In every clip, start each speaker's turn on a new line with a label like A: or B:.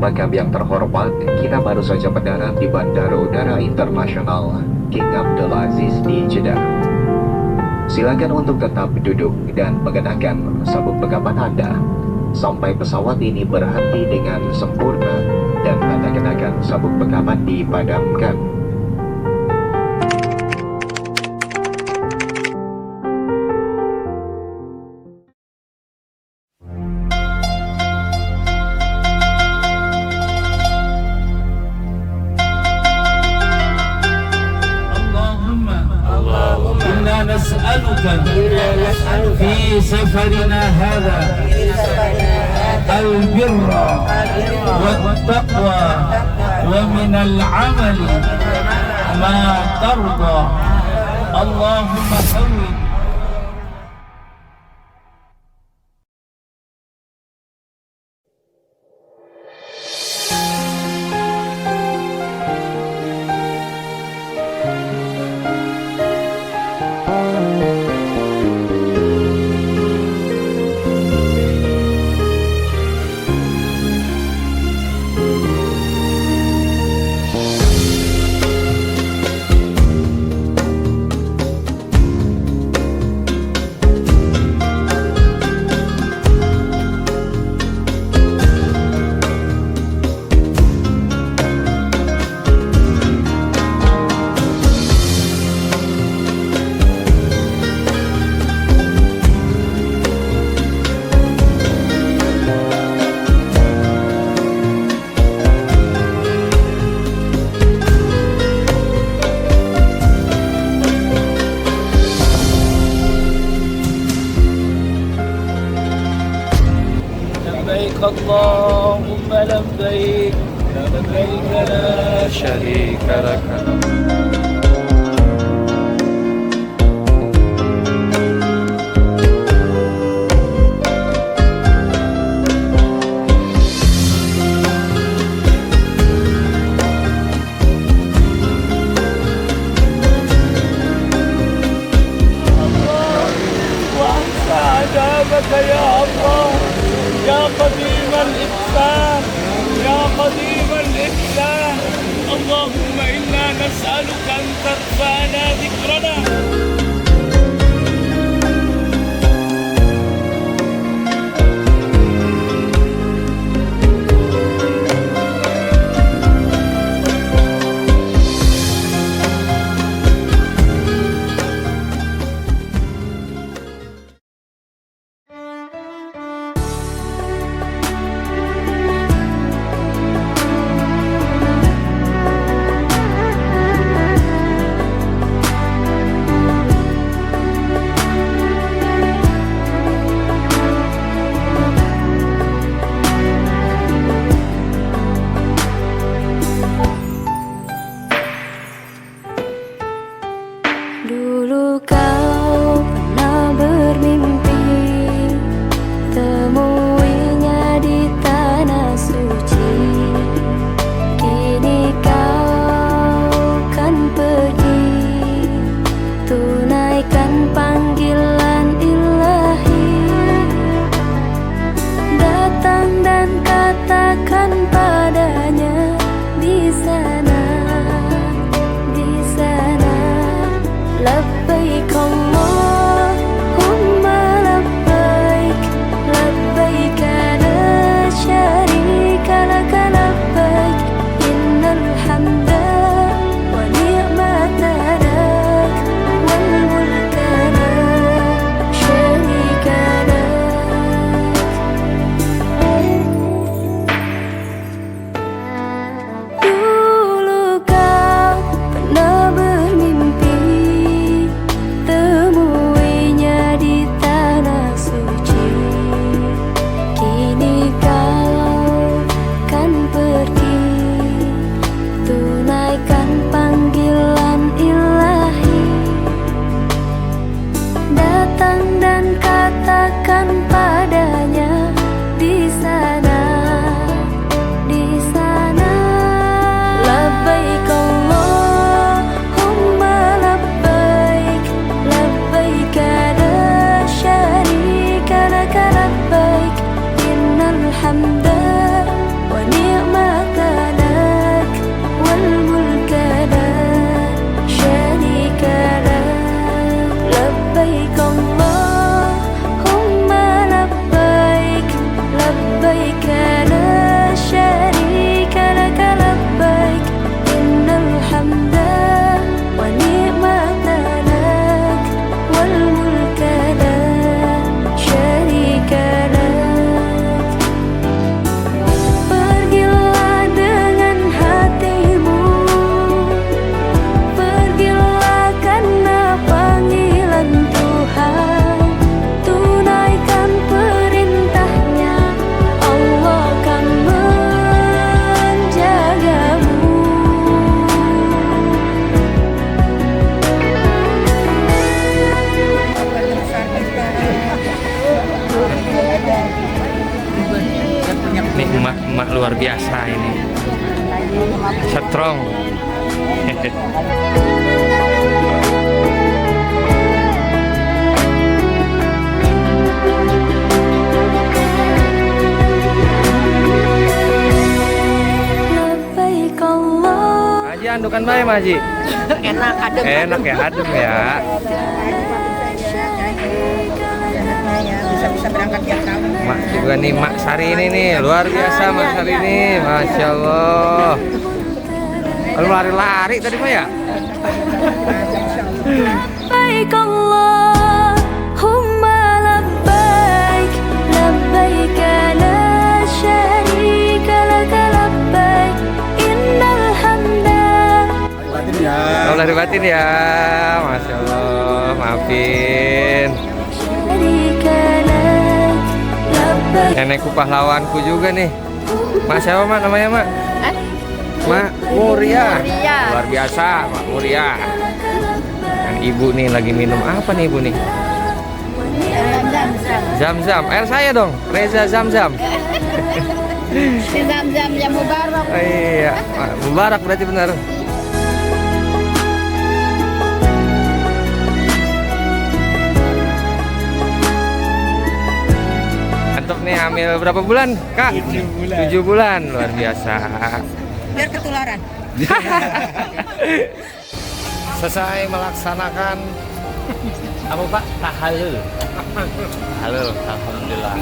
A: makam yang terhormat, kita baru saja mendarat di Bandara Udara Internasional King Abdulaziz di Jeddah. Silakan untuk tetap duduk dan mengenakan sabuk pengaman Anda sampai pesawat ini berhenti dengan sempurna dan tanda kenakan sabuk pengaman dipadamkan.
B: نسألك في سفرنا هذا البر والتقوى ومن العمل ما ترضى اللهم حول اللهم لبيك لبيك لا شريك لك وأنسى عذابك يا الله يا قديم الإحسان يا قديم الإحسان اللهم إنا نسألك أن ترفعنا ذكرنا
C: Dulu kau pernah bermimpi temuinya di tanah suci. Kini kau kan pergi tunaikan panggilan ilahi. Datang dan katakan padanya di sana, di sana. لبيك اللهم لبيك لبيك لا شريك لك لبيك إن الحمد ونعمة لك والملك لا شريك لك. Dulu kau pernah bermimpi temuinya di tanah suci. Kini kau kan pergi tunaikan panggilan ilahi. Datang dan katakan padanya di sana, di sana. Labbaik Allahumma labbaik labbaik la syarika laka labbaik innal hamda wa ni'mata
D: luar biasa ini. Strong.
C: Labbaik Allah.
D: Haji andukan bae Mak Haji.
E: Enak, adem.
D: Enak ya, adem ya.
E: Bisa berangkat tiap tahun.
D: Mak juga nih Mak Sari ini nih, luar biasa Mak Sari ini, Masya Allah. Kalau lari-lari tadi Mak ya?
C: Labbaik Allahumma labbaik, labbaik la syarika laka labbaik, innal hamda.
D: Kalau lahir batin ya, Masya Allah, maafin.
C: Syarika lak, labbaik.
D: Nenekku pahlawanku juga nih. Mak siapa Mak namanya Mak? Mak Muria. Luar biasa Mak Muria. Yang ibu nih lagi minum apa nih ibu nih? Zam-zam. Air saya dong. Reza Zam-zam.
E: Zam-zam yang mubarak.
D: Oh, iya, Mubarak berarti benar. Mantap nih, hamil berapa bulan, Kak? 7 bulan, luar biasa.
E: Biar ketularan.
D: Selesai melaksanakan apa Pak? Tahalul. Tahalul, alhamdulillah.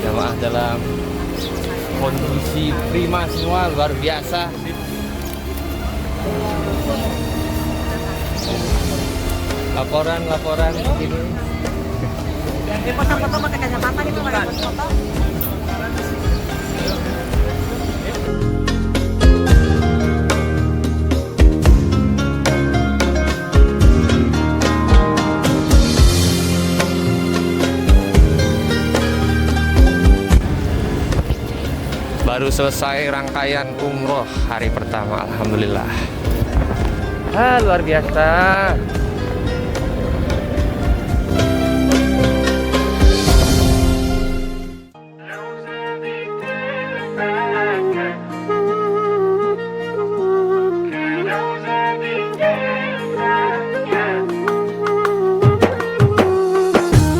D: Jamaah dalam kondisi prima semua, luar biasa. Laporan ini.
E: Foto-foto pakai kacamata gitu, foto.
D: Baru selesai rangkaian umroh hari pertama, alhamdulillah. Luar biasa.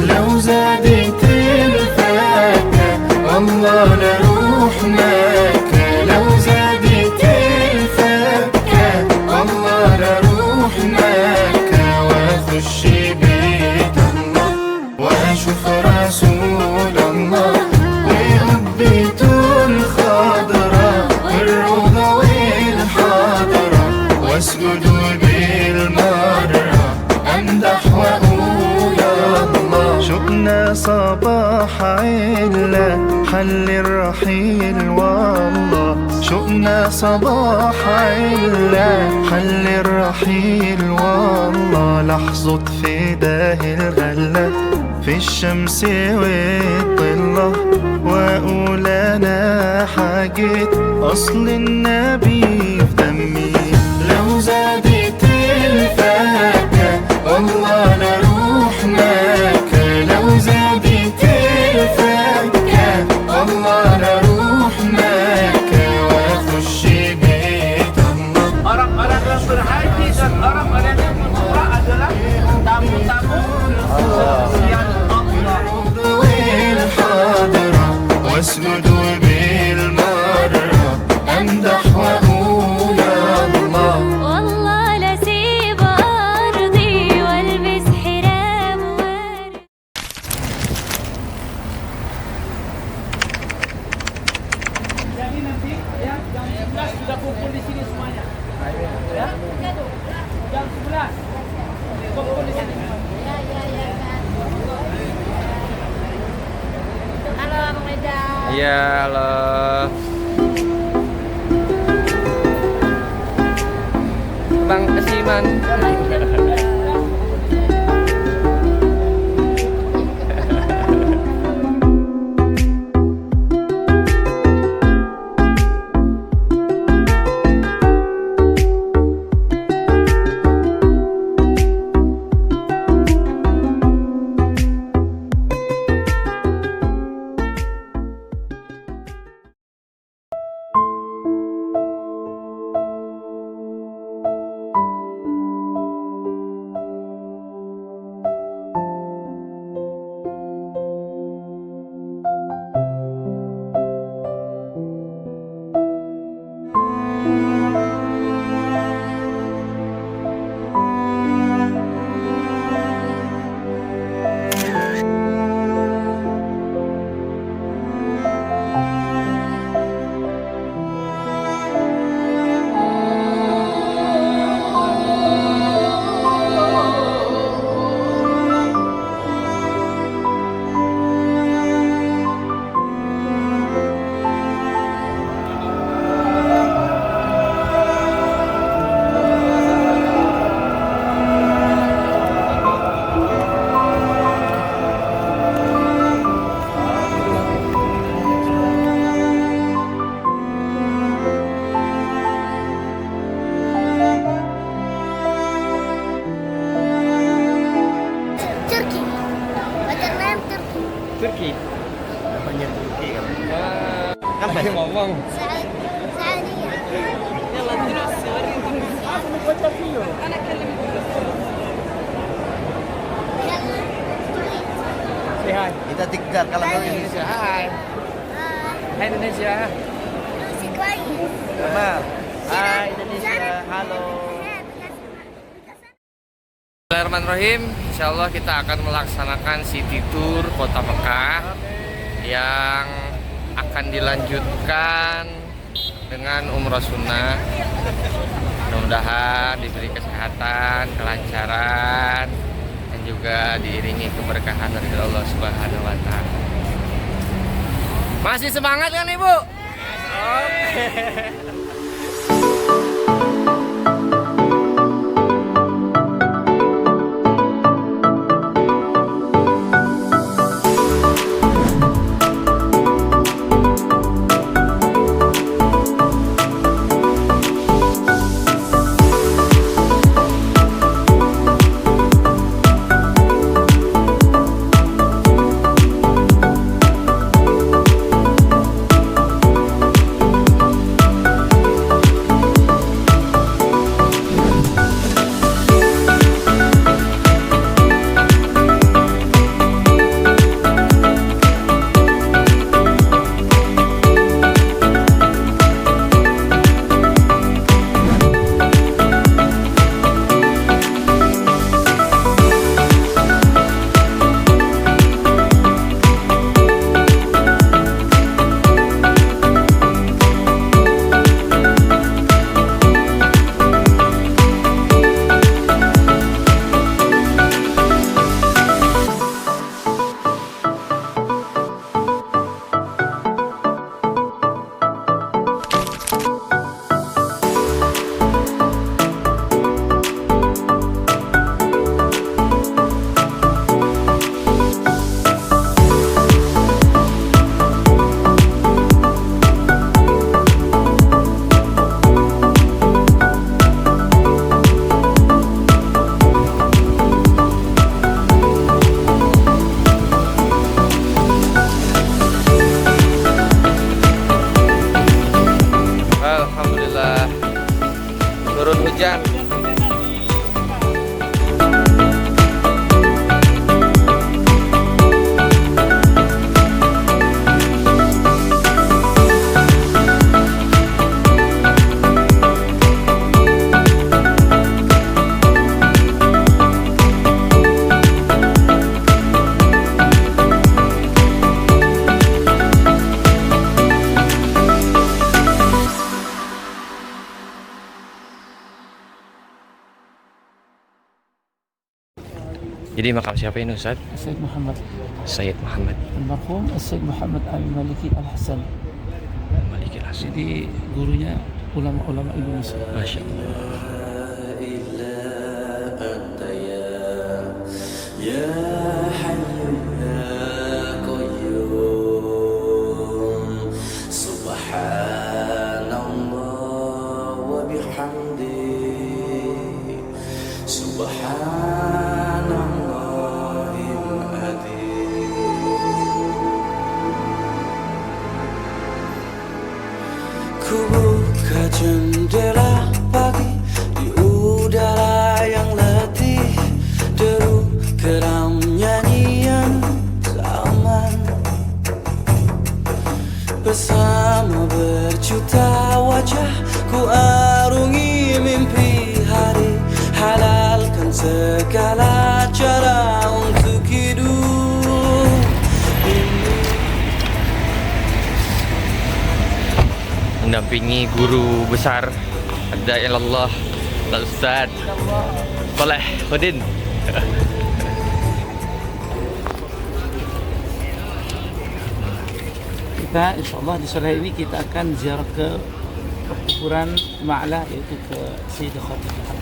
F: لو زادت الفاكهة والله لروح مكة. لو زادت الفاكهة والله لروح مكة. واخش بيت الله واشوف رسول الله وقبته الخضراء والروضة والحضرة واسجد بالمرة امدح واقول الله. شوقنا صباح علا حل الرحيل والله. شوقنا صباح علا حل الرحيل والله. لحظة فداه الغلة في الشمس والظلة واقول انا حاجة اصل النبي في دمي. لو زادت الفاكهة والله لروح مكة. لو زادت الفاكهة والله لروح مكة. واخش بيت الله.
B: Orang-orang yang berhaji dan orang-orang yang berumrah adalah tamu-tamu yang Allah.
F: والحاضرة واسجد بالمرة امدح واقول الله.
C: والله لسيب أرضي والبس حرام وارد.
B: Jadi nanti ya jam 11 sudah kumpul di sini semuanya. Ya? Jam 11 kumpul di sini.
E: Halo, Bang Reza.
D: Iya, halo. Bang Asiman. Turki.
G: Namanya Turki kan.
D: Kan tadi ngomong. Say hi.
G: Kita tikar kalau ke Indonesia.
D: Hai. Hai Indonesia.
G: Kabar. Hai Indonesia. Halo.
D: Bismillahirrahmanirrahim. Insyaallah kita akan melaksanakan city tour Kota Mekah yang akan dilanjutkan dengan umrah sunnah. Mudah-mudahan diberi kesehatan, kelancaran, dan juga diiringi keberkahan dari Allah Subhanahu wa taala. Masih semangat kan Ibu? Oke. Alhamdulillah turun hujan. Jadi makam siapa ini Ustaz?
B: Syekh Muhammad
D: Sayyid Muhammad
B: almarhum Syekh Muhammad Al-Maliki Al-Hasan.
D: Maliki Hasan.
B: Jadi gurunya ulama-ulama Indonesia.
D: Masya Allah.
H: Ku buka jendela pagi di udara yang letih, deru geram nyanyian zaman. Bersama berjuta wajah ku arungi mimpi hari, halalkan segala cara untuk hidup ini.
D: Mendampingi guru besar Ad-Da'i ilallah Al-Ustaz Saleh Khudin.
B: Kita insya Allah di sore ini kita akan ziarah ke kuburan Ma'la, yaitu ke Sayyidah Khadijah.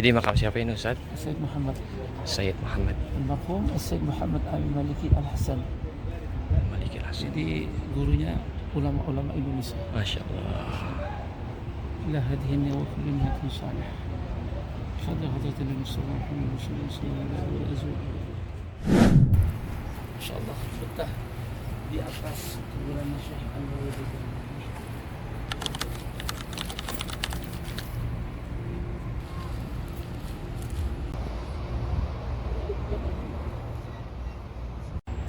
D: Jadi makam siapa ini Ustaz?
B: Sayyid Muhammad.
D: Sayyid Muhammad.
B: Almarhum Sayyid Muhammad Abi Maliki Al-Hasan.
D: Maliki Hasan.
B: Jadi gurunya ulama-ulama Indonesia.
D: Masya Allah.
B: ila hadihin wa kulli niyatin salih. Fadl hadratil Mustafa Muhammad sallallahu alaihi wasallam. Masyaallah betah di atas kuburan Syekh Al-Wadi.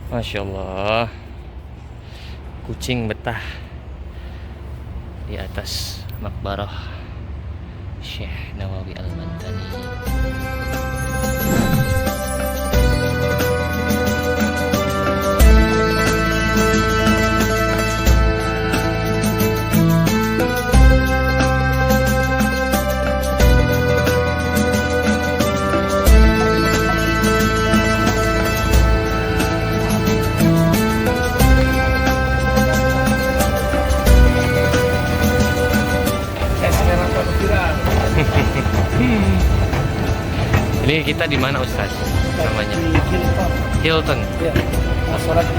D: Masya Allah, kucing betah di atas makbarah Syekh Nawawi Al-Madani. Ini kita di mana Ustaz? Namanya Hilton.
B: Ya. Sholat di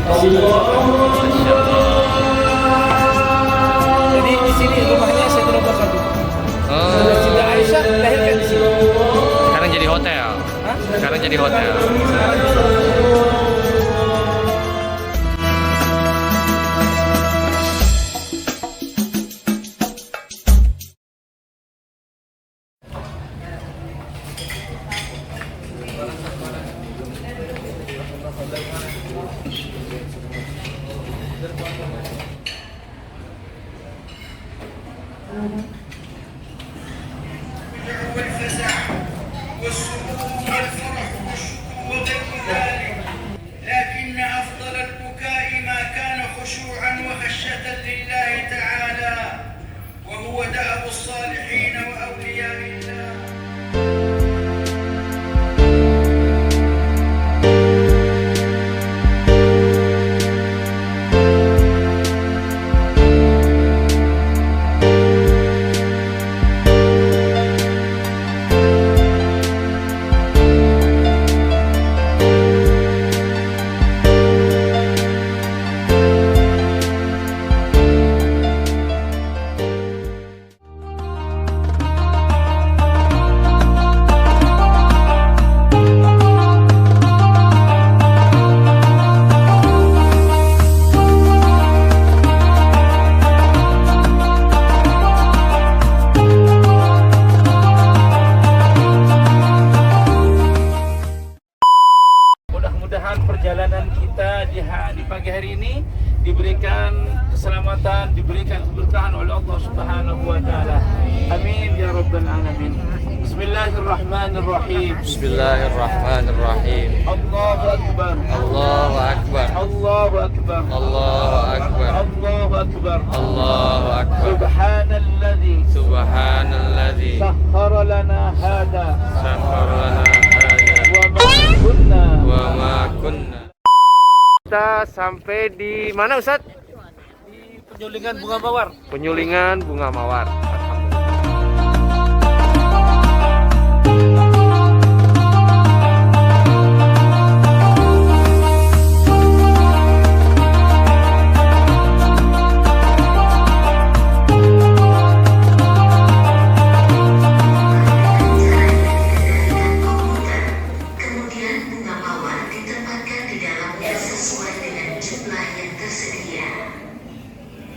B: Jadi di sini rumahnya Sayyidina Abu Bakar. Siti Aisyah dilahirkan di sini.
D: Sekarang jadi hotel.
B: Hah?
D: Sekarang jadi hotel.
I: لكن أفضل البكاء ما كان خشوعا وخشية لله تعالى وهو دأب الصالحين وأولياء الله. Mudah-mudahan perjalanan kita di pagi hari ini diberikan keselamatan, diberikan keberkahan oleh Allah Subhanahu wa taala. Amin ya rabbal alamin. Bismillahirrahmanirrahim.
D: Bismillahirrahmanirrahim.
I: Allahu akbar.
D: Allahu akbar.
I: Allahu akbar.
D: Allahu akbar.
I: Allahu akbar.
D: Allahu akbar.
I: Subhanalladzi
D: Subhanalladzi
I: sakhkhara lana hada
D: sakhkhara lana hadza
I: wa ma kunna.
D: Kita sampai di mana Ustaz?
B: Di penyulingan bunga mawar.
D: Penyulingan bunga mawar.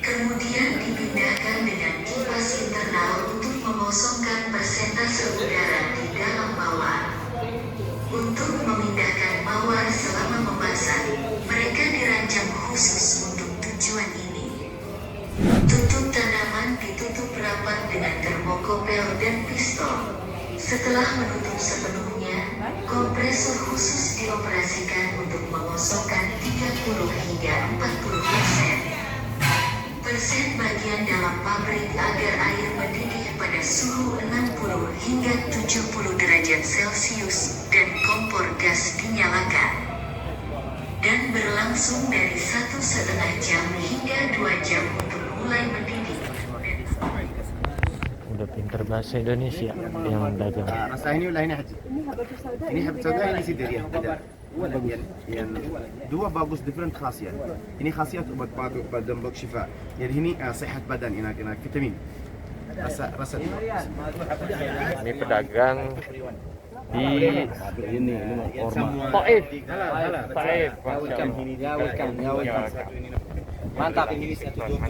J: Kemudian dipindahkan dengan kipas internal untuk mengosongkan persentase udara di dalam mawar. Untuk memindahkan mawar selama memasak, mereka dirancang khusus untuk tujuan ini. Tutup tanaman ditutup rapat dengan termokopel dan pistol. Setelah menutup sepenuhnya, kompresor khusus dioperasikan untuk mengosongkan 30 hingga 40% bagian dalam pabrik agar air mendidih pada suhu 60 hingga 70 derajat Celcius dan kompor gas dinyalakan. Dan berlangsung dari 1,5 jam hingga 2 jam untuk mulai mendidih.
D: udah pinter bahasa Indonesia yang dagang.
G: Rasa ini ulah ini haji. Ini habat sauda, ini sidir ya. يعني دوا باغوس ديفرنت خاصيات. ini khasiat obat badan bak syifa. Jadi ini sehat badan, ini vitamin. Rasa
D: Ini pedagang di
G: ini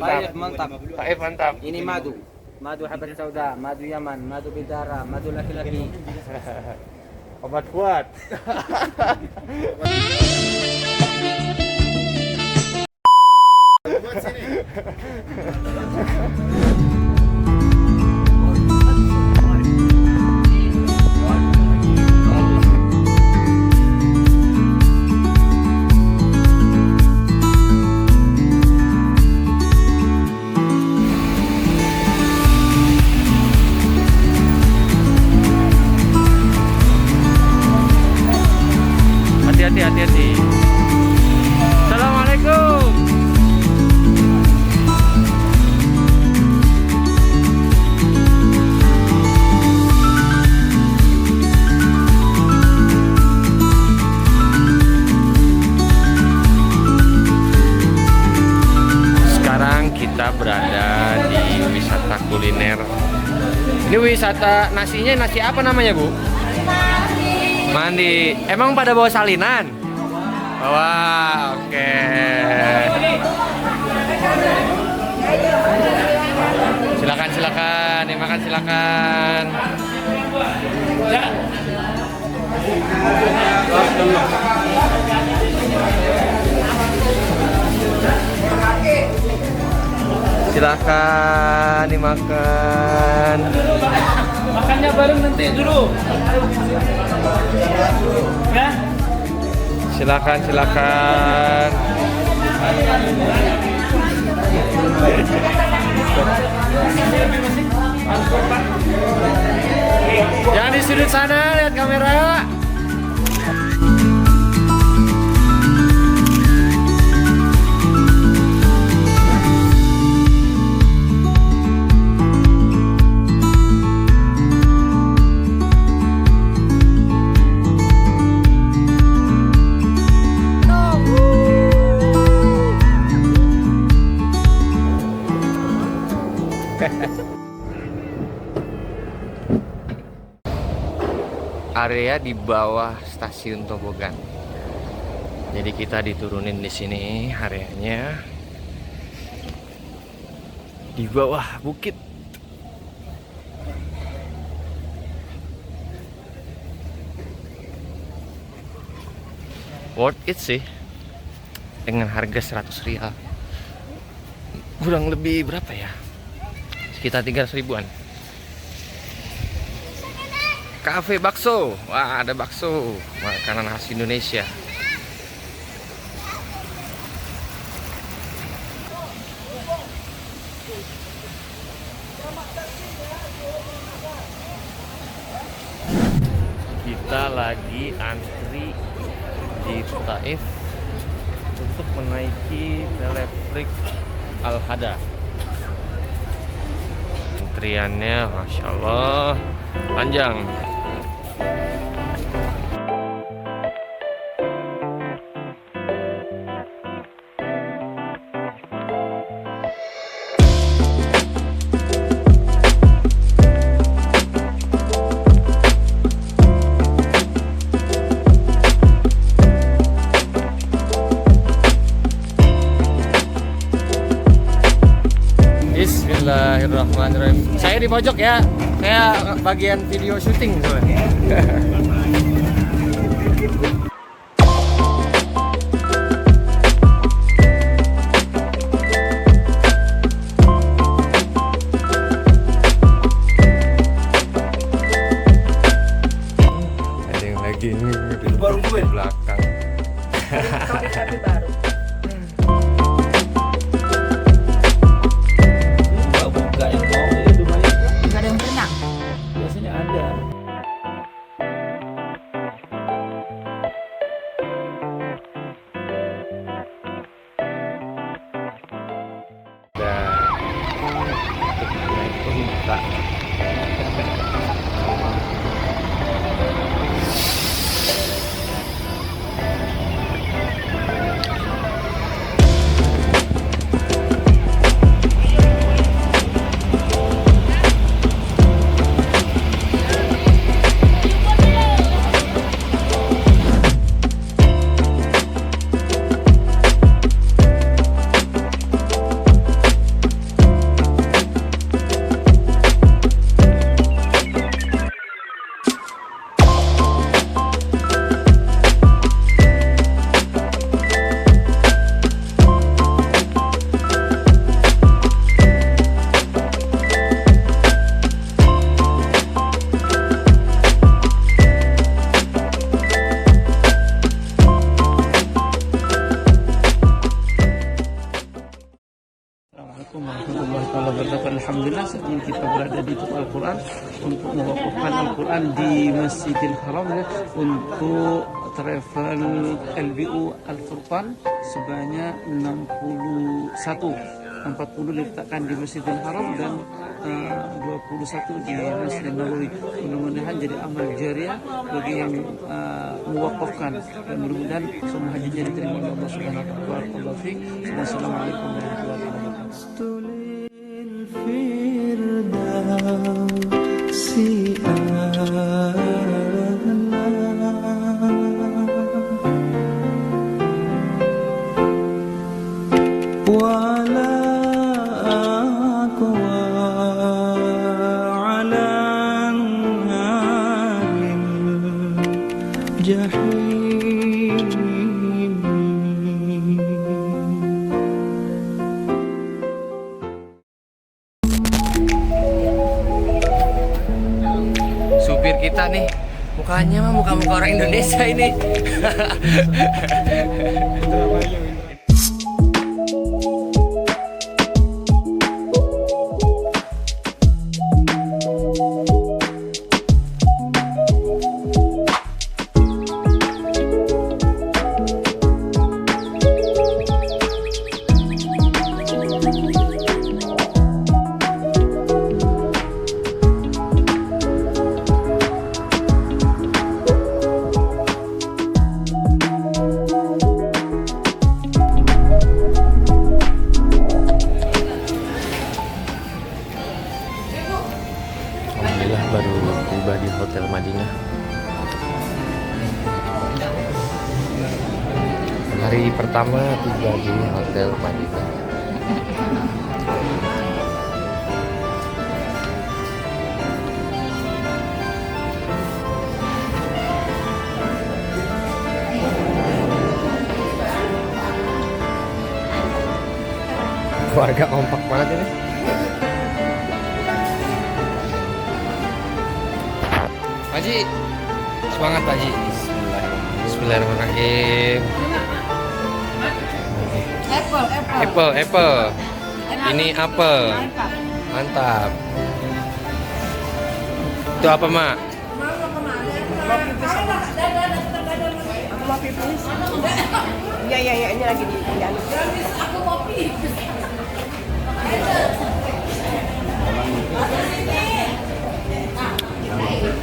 D: Taif.
G: mantap.
D: Taif mantap.
G: Ini madu habat sauda, madu Yaman, madu bidara, madu laki-laki.
D: Obat kuat. Hati-hati. Assalamualaikum. Sekarang kita berada di wisata kuliner. Ini wisata nasinya nasi apa namanya, Bu? Mandi. Emang pada bawa salinan? Bawa, oke. Silakan, dimakan silakan. Ya. Silakan dimakan.
B: Makannya bareng nanti dulu. Ya.
D: Silakan. Jangan di sudut sana, lihat kamera. Area di bawah stasiun Tobogan. Jadi kita diturunin di sini areanya di bawah bukit. Worth it sih. Dengan harga 100 rial. Kurang lebih berapa ya? Sekitar 300 ribuan. Cafe bakso. Wah, ada bakso. Makanan khas Indonesia. Kita lagi antri di Taif untuk menaiki teleferik Al-Hada. Antriannya Masya Allah panjang. Bismillahirrahmanirrahim. Saya di pojok ya. Saya bagian video syuting soalnya. Ada yang lagi ini di belakang.
B: Al-Quran, untuk mewakafkan Al-Quran di Masjidil Haram ya, untuk travel LBU Al-Furqan sebanyak 40 diletakkan di Masjidil Haram dan 21 di Masjidil Nabawi. Mudah-mudahan jadi amal jariah bagi yang mewakafkan, dan mudah-mudahan semua hajinya diterima oleh Allah Subhanahu wa taala. Wassalamualaikum warahmatullahi wabarakatuh.
D: Supir kita nih, mukanya mah muka-muka orang Indonesia ini. Alhamdulillah baru tiba di Hotel Madinah. Hari pertama tiba di Hotel Madinah. Keluarga kompak banget ini. Haji, semangat Pak Haji. Bismillahirrahmanirrahim. Apple. Ini apel. Mantap. Itu apa, Mak?
E: Iya, ini lagi di aku mau pipis.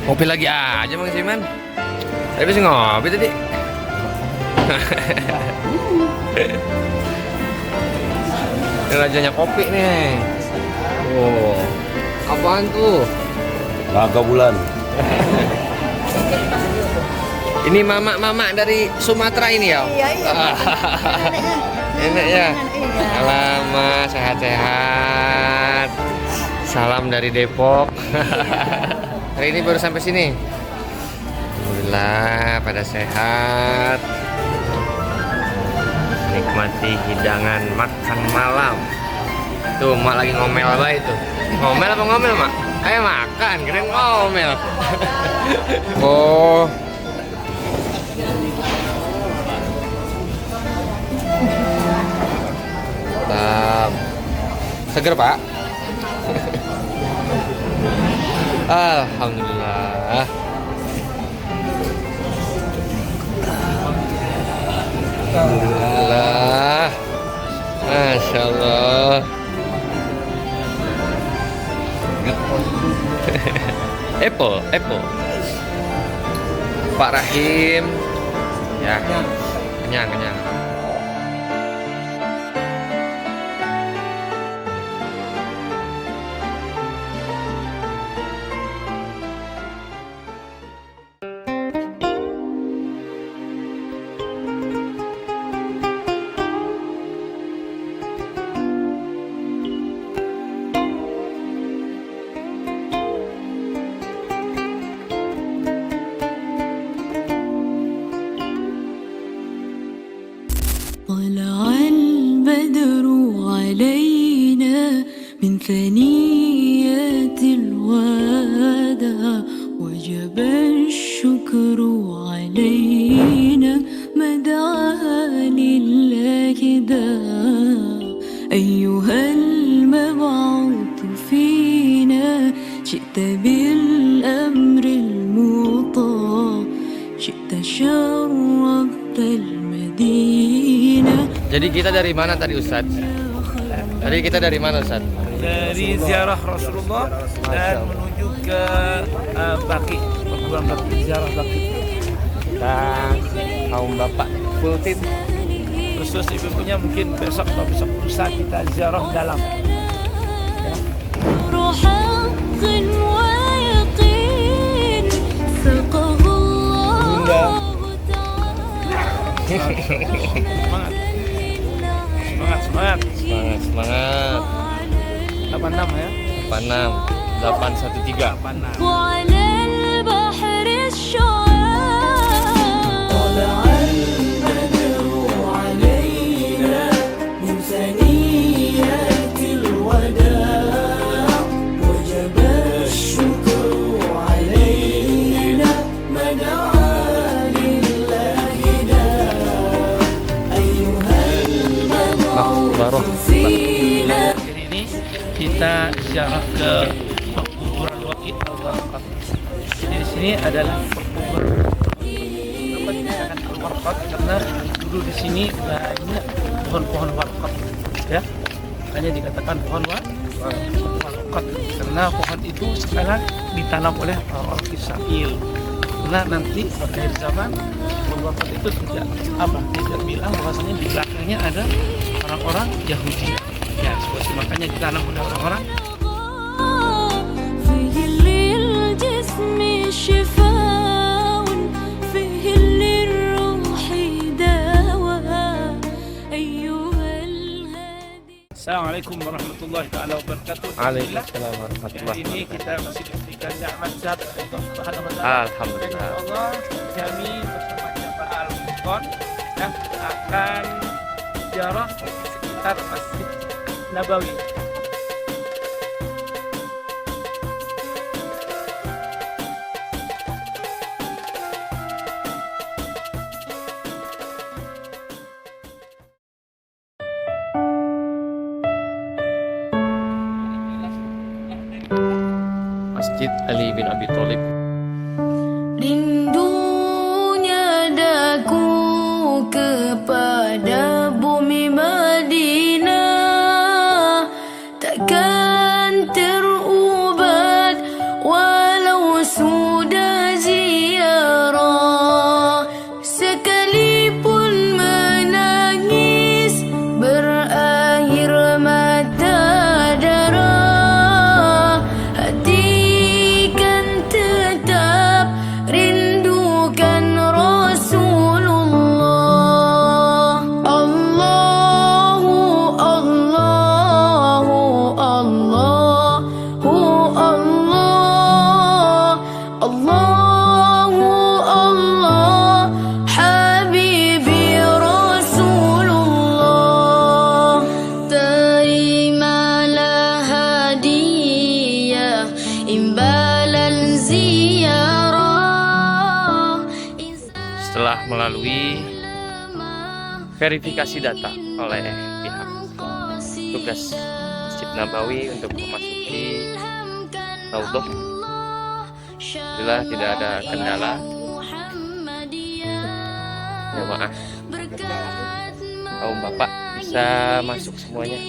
D: Ngopi lagi aja Mang Siman. Tapi sih ngopi tadi. Ini rajanya kopi nih. Oh, apaan tuh?
K: Naga bulan.
D: Ini mama dari Sumatera ini ya?
E: Iya.
D: Enak ya. Alamak, sehat-sehat. Salam dari Depok. Hari ini baru sampai sini. Alhamdulillah pada sehat. Nikmati hidangan makan malam. Tuh Mak lagi ngomel baik tuh. Ngomel apa ngomel Mak? Ayo makan, keren ngomel. Oh. Mantap. Seger Pak? Alhamdulillah. Alhamdulillah. Masya Allah. Apple. Pak Rahim. Ya. Kenyang.
C: طلع البدر علينا من ثنيات الوداع وجب الشكر علينا مدعا لله داع أيها المبعوث فينا جئت بالأمر المطاع جئت شرفت المدينة.
D: Jadi kita dari mana tadi Ustadz? Tadi kita dari mana Ustadz?
B: Dari ziarah Rasulullah dan menuju ke Baqi, perguruan Baqi, ziarah Baqi.
D: Kita kaum bapak full tim.
B: Terus ibu-ibunya mungkin besok atau besok lusa kita ziarah dalam. Semangat. 86 ya.
D: 86 813.
B: Jadi ini kita ziarah ke kuburan Waqi Al-Warqat. Jadi di sini adalah kuburan Al-Warqat karena dulu di sini banyak pohon-pohon warqat, ya. Makanya dikatakan pohon warqat karena pohon itu sekarang ditanam oleh orang Israel. Karena nanti pada akhir zaman pohon warqat itu tidak bilang bahwasanya di belakangnya ada orang-orang Yahudi, ya, makanya ditanam oleh orang-orang. Assalamualaikum warahmatullahi wabarakatuh.
D: Waalaikumsalam warahmatullahi
B: Ini kita masih diberikan nikmat sehat oleh Allah Subhanahu wa taala.
D: Alhamdulillah.
B: Allah, kami bersama jamaah Al-Furqan akan ziarah sekitar Masjid Nabawi.
D: Masjid Ali bin Abi Thalib.
C: Rindunya daku kepada bumi Madinah takkan terubat walau sudah ziarah, sekalipun menangis berakhir mata darah, hati kan tetap rindukan Rasulullah. Allahu Allahu Allahu Allah, Allahu Allah, Habibi Rasulullah. Terimalah hadiah imbalan ziarah.
D: Setelah melalui verifikasi data oleh pihak tugas Masjid Nabawi untuk memasuki Raudhah, bila tidak ada kendala, jamaah kaum bapak bisa masuk semuanya.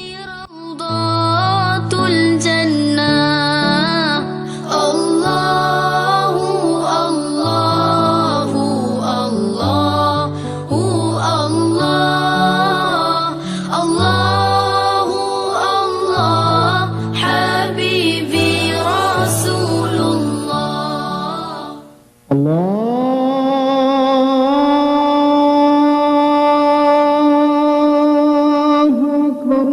C: Rawdatul Jannah. Allahu Allahu Allahu Allah, Allahu Allah, Habibi Rasulullah.
D: Allahu Akbar.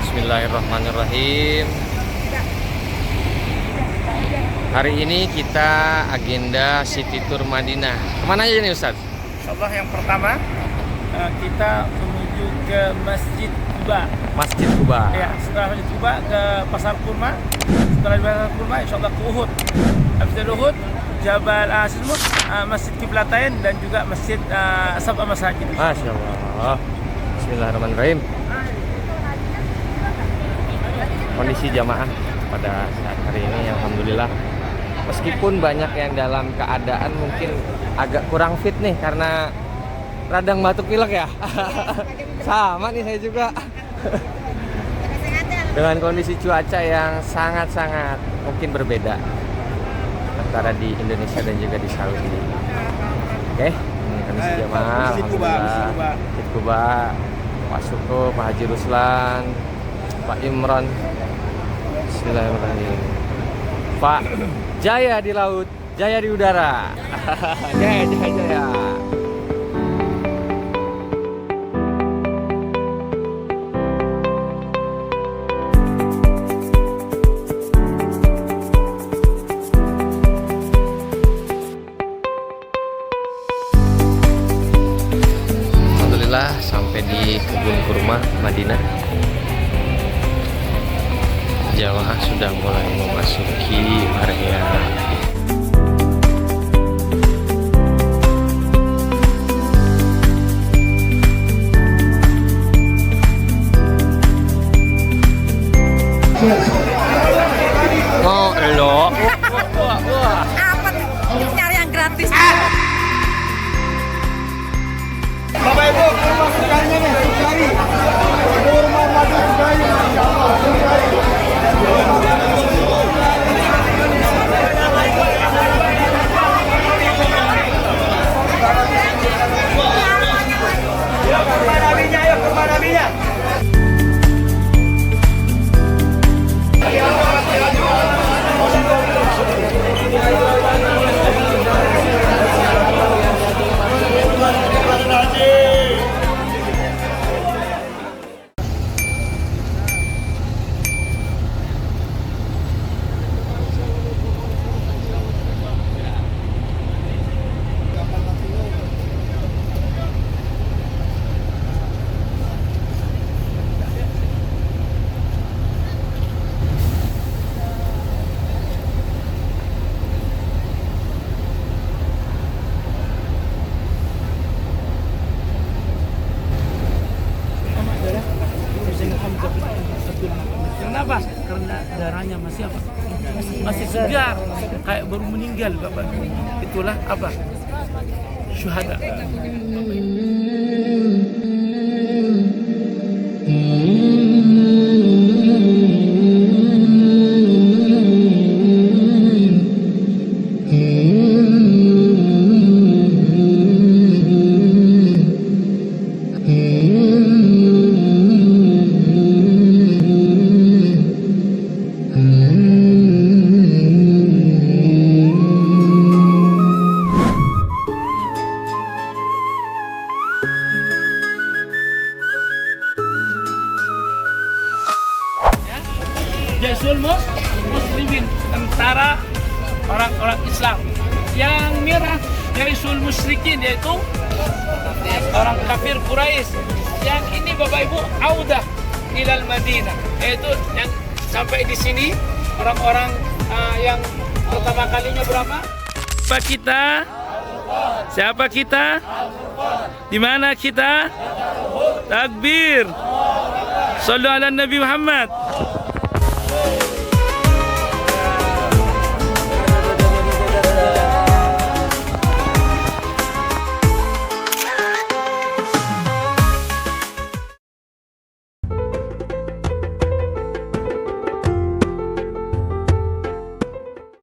D: Bismillahirrahmanirrahim. Hari ini kita agenda City Tour Madinah. Kemana aja nih Ustaz?
I: Insyaallah yang pertama kita menuju ke Masjid Quba.
D: Masjid Quba.
I: Ya, setelah Masjid Quba ke Pasar Kurma. Setelah di Pasar Kurma insyaallah ke Uhud. Habis dari Uhud Jabal Masjid Qiblatain dan juga Masjid Sab'a Masajid.
D: Masya Allah. Bismillahirrahmanirrahim. Kondisi jamaah pada saat hari ini alhamdulillah, meskipun banyak yang dalam keadaan mungkin agak kurang fit nih karena radang batuk pilek ya. Sama nih saya juga. Dengan kondisi cuaca yang sangat-sangat mungkin berbeda antara di Indonesia dan juga di Saudi. Oke, ini kondisi jamaah alhamdulillah. Masjid Quba, Pak Suko, Pak Haji Ruslan, Pak Imran. Bismillahirrahmanirrahim. Pak Jaya di laut, Jaya di udara. Jaya, Jaya, Jaya. Alhamdulillah sampai di kebun kurma Madinah. Jamaah sudah mulai memasuki area. Oh, elo.
E: Apa nih? Cari yang gratis.
F: Bapak Ibu, kurma sukarinya nih, sukari. Kurma madu sukari, Masya Allah, sukari. Kurma nabinya, ayo kurma nabinya.
I: Kenapa? Karena darahnya masih apa? Masih segar, kayak baru meninggal Bapak. Itulah apa? Syuhada. Jaisul Muslimin, tentara orang-orang Islam. Yang merah Jaisul Musyrikin, yaitu orang kafir Quraisy. Yang ini Bapak Ibu Audah ilal Madinah, yaitu yang sampai di sini orang-orang yang pertama kalinya berapa? Siapa kita? Siapa kita? Di mana kita? Takbir. Shallu ala Nabi Muhammad.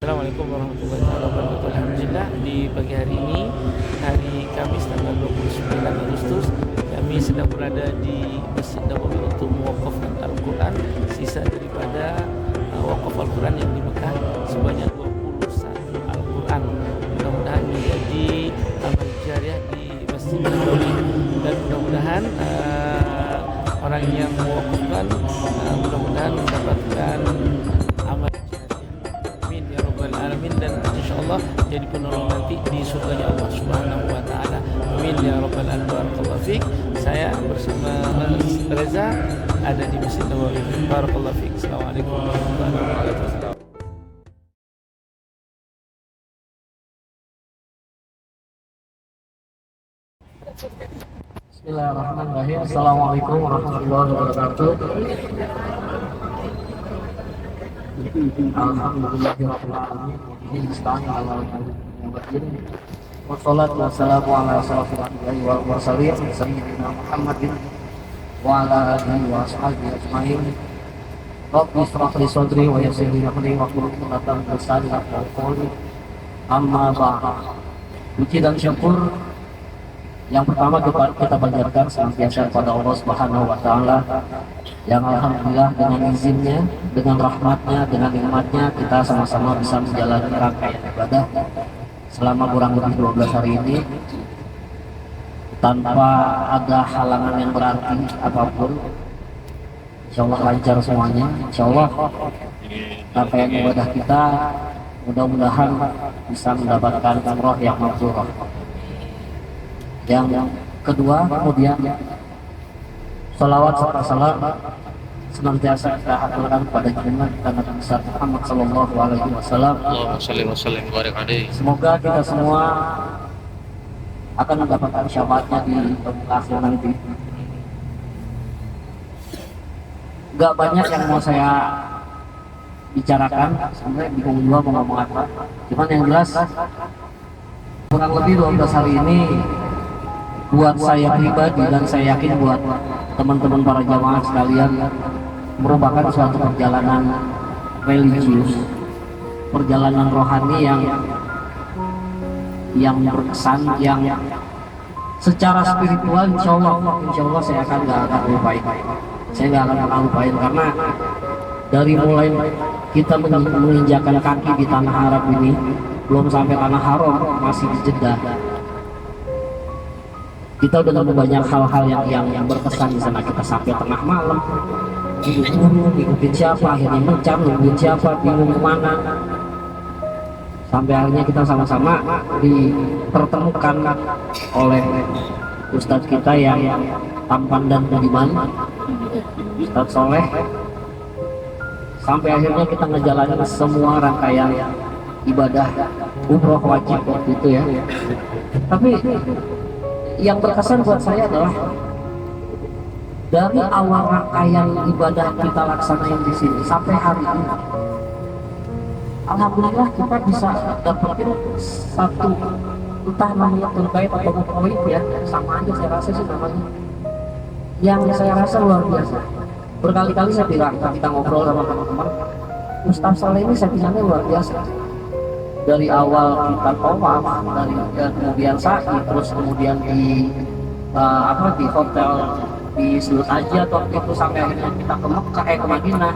B: Assalamualaikum warahmatullahi wabarakatuh. Alhamdulillah di pagi hari ini, hari Kamis tanggal 29 Agustus, kami sedang berada di Masjid Nabawi untuk mewakafkan Al-Quran, sisa daripada wakaf Al-Quran yang di Mekah sebanyak 21 Al-Quran. Mudah-mudahan menjadi amal jariah di Masjid Nabawi, dan mudah-mudahan orang yang mewakafkan mudah-mudahan mendapatkan amal jariah. Amin ya rabbal alamin.
I: dan insya Allah jadi penolong nanti di surganya Allah Subhanahu wa Ta'ala. Amin ya rabbal alamin. Barakallahu fiik. Saya bersama Reza ada di Masjid Nabawi. Barakallahu fiik. Assalamualaikum warahmatullahi wabarakatuh.
L: Bismillahirrahmanirrahim. Assalamualaikum warahmatullahi wabarakatuh. Alhamdulillahirabbil alamin. Wassalatu wassalamu ala asyrofil anbiya'i wal mursalin sayyidina Muhammadin wa ala alihi wa ashabihi ajmain. Rabbi ishrah li sadri wa yassir li amri wahlul 'uqdatam min lisani yafqahu qawli. Amma ba'd. Puji dan syukur yang pertama kita panjatkan senantiasa kepada Allah Subhanahu wa Ta'ala yang alhamdulillah dengan izinnya, dengan rahmatnya, dengan nikmatnya kita sama-sama bisa menjalani rangkaian ibadah selama kurang lebih 12 hari ini tanpa ada halangan yang berarti apapun. Insya Allah lancar semuanya. Insya Allah rangkaian ibadah kita mudah-mudahan bisa mendapatkan umroh yang mabrurah. Yang kedua, kemudian salawat serta salam senantiasa kita haturkan kepada junjungan kita Nabi besar Muhammad sallallahu alaihi wasallam. Semoga kita semua akan mendapatkan syafaatnya di akhir nanti. Gak banyak yang mau saya bicarakan, sebenarnya bingung juga mau ngomong apa. Cuman yang jelas kurang lebih 12 hari ini buat saya pribadi dan saya yakin buat teman-teman para jamaah sekalian merupakan suatu perjalanan religius, perjalanan rohani yang berkesan, yang secara spiritual insya Allah saya akan gak akan lupain. Saya gak akan lupain karena dari mulai kita menginjakan kaki di tanah Arab ini belum sampai tanah haram, masih di Jeddah, kita udah nemu banyak hal-hal yang berkesan di sana. Kita sampai tengah malam, ngikutin siapa, akhirnya mencam, nungguin siapa, bingung kemana, sampai akhirnya kita sama-sama dipertemukan oleh Ustadz kita yang tampan dan budiman, Ustadz Soleh, sampai akhirnya kita ngejalanin semua rangkaian ibadah umroh wajib waktu itu ya. Tapi yang berkesan buat saya adalah dari awal rangkaian ibadah kita laksanain di sini sampai hari ini, alhamdulillah kita bisa dapetin satu, entah namanya terkait atau poin ya, sama aja saya rasa sih namanya, yang saya rasa luar biasa. Berkali-kali saya bilang ketika ngobrol sama teman-teman, Ustaz Saleh ini settingannya luar biasa. Dari awal kita tawaf, dari kemudian sa'i, terus kemudian di hotel di Selut Aja waktu itu, sampai akhirnya kita ke Mekah, ke Madinah,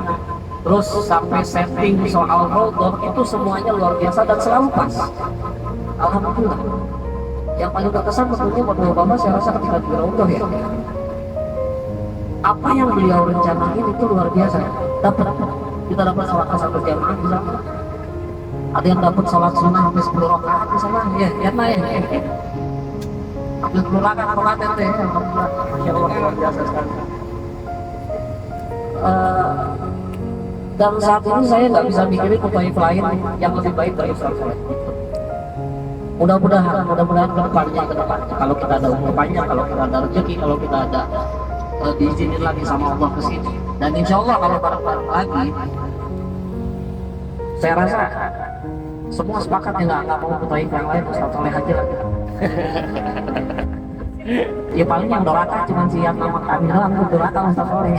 L: terus sampai setting soal Raudhah, itu semuanya luar biasa dan selalu pas. Alhamdulillah. Yang paling berkesan tentunya buat Bapak saya rasa ketika di Raudhah ya. Apa yang beliau rencanain itu luar biasa. Kita dapat sholat asar berjamaah di sana. Ada yang dapat sholat sunnah sampai 10 rakaat di sana, ya, sampai 10 rakaat ya, alhamdulillah, masya Allah luar biasa sekali. Dan saat ini saya nggak bisa mikirin mutaif lain yang lebih baik dari Ustaz Saleh. Mudah-mudahan ke depannya, kalau kita ada umur panjang, kalau kita ada rezeki, kalau kita ada diizinin lagi sama Allah ke sini, dan insya Allah kalau bareng-bareng lagi, saya rasa semua sepakat ya nggak mau mutaif yang lain, Ustaz Saleh aja lagi. Ya paling yang doraka cuma si yang nama kami doang, doraka Ustaz Saleh.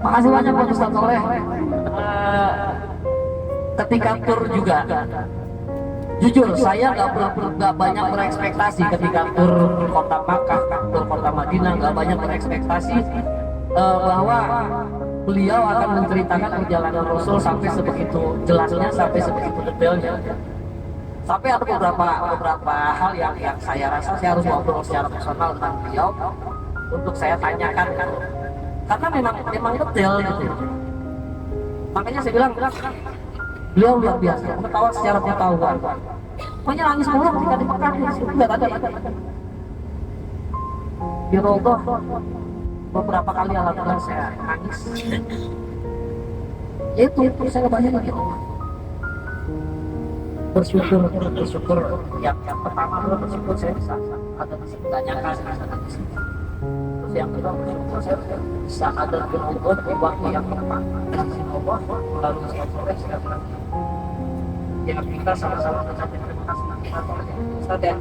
L: Makasih banyak buat Ustaz Saleh. Ketika tur juga, jujur saya nggak banyak berekspektasi ketika tur kota Makkah, tur kota Madinah, nggak banyak berekspektasi bahwa beliau akan menceritakan perjalanan Rasul sampai sebegitu jelasnya, sampai sebegitu detailnya. Sampai ada beberapa hal yang saya rasa saya harus ngobrol secara personal dengan beliau untuk saya tanyakan, karena memang detail gitu. Makanya saya bilang beliau luar biasa, pengetahuan secara pengetahuan. Pokoknya nangis mulu ketika di Mekah, nggak ada. Ya Allah, beberapa kali alhamdulillah saya nangis. Itu saya kebanyakan ya Allah. Bersyukur yang pertama adalah bersyukur saya bisa ada masih ditanyakan bisa nangis. Terus yang kedua bersyukur saya bisa ada berhubung di waktu yang tepat. Allah melalui saya sekarang. Ya kita sama-sama mengucapkan terima kasih Ustaz ya.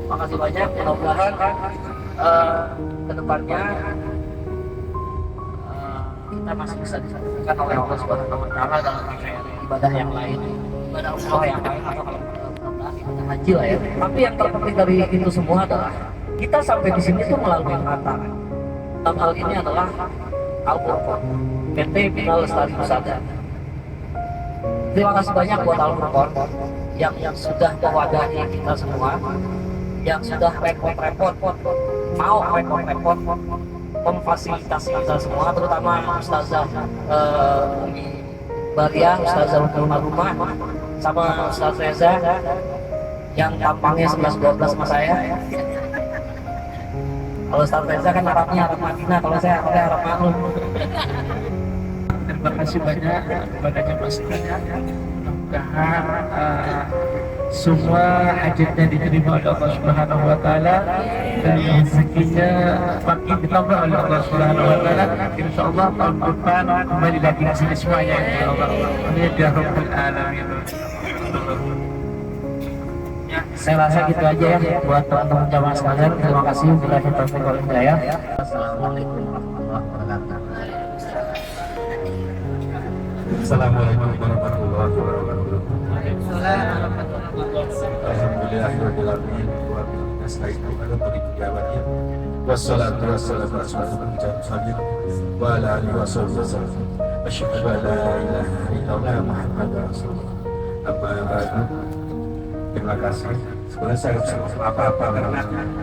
L: Makasih banyak, mudah-mudahan kedepannya kita masih bisa disatukan oleh Allah Subhanahu wa Ta'ala dalam ibadah yang lain, ibadah umroh yang lain atau ibadah haji lah ya. Tapi yang terpenting dari itu semua adalah kita sampai di sini tuh melalui kata. Dalam hal ini adalah Al-Furqan, PT Bina Lestari Pusada. Terima kasih banyak buat Al-Furqan yang sudah mewadahi kita semua, yang sudah repot-repot memfasilitasi kita semua, terutama Ustazah Umi Baria, Ustazah Rumah, sama Ustaz Reza yang tampangnya 11-12 sama saya. Kalau Ustaz Reza kan Arabnya Arab Madinah, kalau saya Arab Maklum.
I: Terima kasih banyak kepada jemaah sekalian. Mudah-mudahan semua hajatnya diterima oleh Allah Subhanahu wa Ta'ala dan rezekinya makin ditambah oleh Allah Subhanahu wa Ta'ala. Insyaallah tahun depan kembali lagi di sini semuanya ya Allah. Amin ya rabbal alamin.
L: Saya rasa gitu aja ya buat teman-teman jamaah sekalian. Terima kasih. Billahi taufiq wal hidayah. Assalamualaikum warahmatullahi wabarakatuh.
K: Assalamualaikum warahmatullahi wabarakatuh. Alhamdulillahirrahmanirrahim. Wassalatu wassalamu ala rasulillah wa ala alihi wasallam. Asyhadu an la ilaha illallah Muhammadar Rasulullah. Amma ba'du. Terima kasih. Sebenarnya saya bisa ngomong apa-apa karena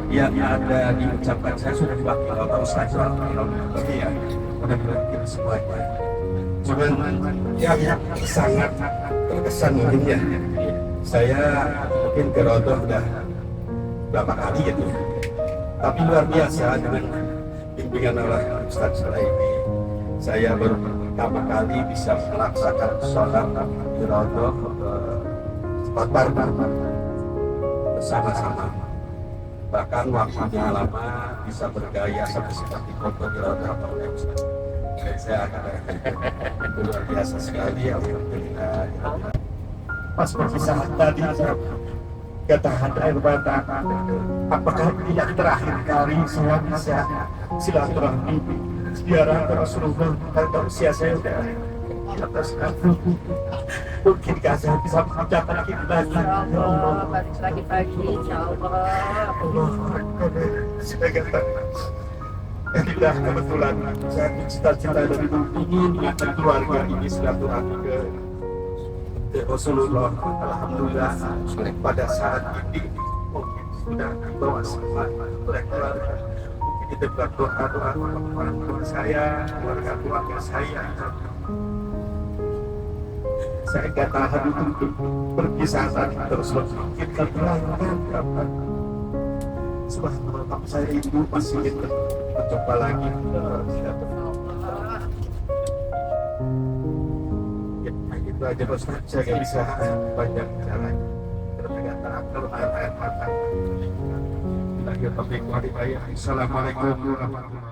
K: yang ada diucapkan saya sudah diwakili oleh Ustaz ya. Mudah-mudahan kita semuanya. Cuman yang sangat terkesan mungkin ya, saya mungkin ke Rodoh udah berapa kali gitu, tapi luar biasa dengan bimbingan oleh Ustaz ini. Saya baru pertama kali bisa melaksanakan sholat di Rodoh Khobar bersama-sama. Bahkan waktunya lama, bisa bergaya sampai seperti foto di Rodoh oleh Ustaz. Saya luar biasa sekali, alhamdulillah.
M: Pas perpisahan tadi katakan air mata, apakah tidak terakhir kali saya bisa silaturahmi ziarah ke Rasulullah karena usia saya sudah di atas 60. Mungkinkah saya bisa mengucapkan kita lagi? Ya Allah,
E: pagi-pagi, insya Allah.
M: Saya katakan tidak kebetulan saya cita-cita dari dulu ingin mengajak keluarga ini silaturahmi ke Rasulullah. Alhamdulillah pada saat ini mungkin sudah dibawa semua oleh keluarga. Mungkin kita berdoa orang tua saya, keluarga saya. Saya nggak tahan untuk berpisah tadi terus kita berangkat. Subhanallah, tapi saya rindu masih ingin mencoba lagi. Ya gitu aja Bos, saya nggak bisa banyak caranya. Tergantung kalau air mata. Lagi topik wali bayar. Assalamualaikum warahmatullahi wabarakatuh.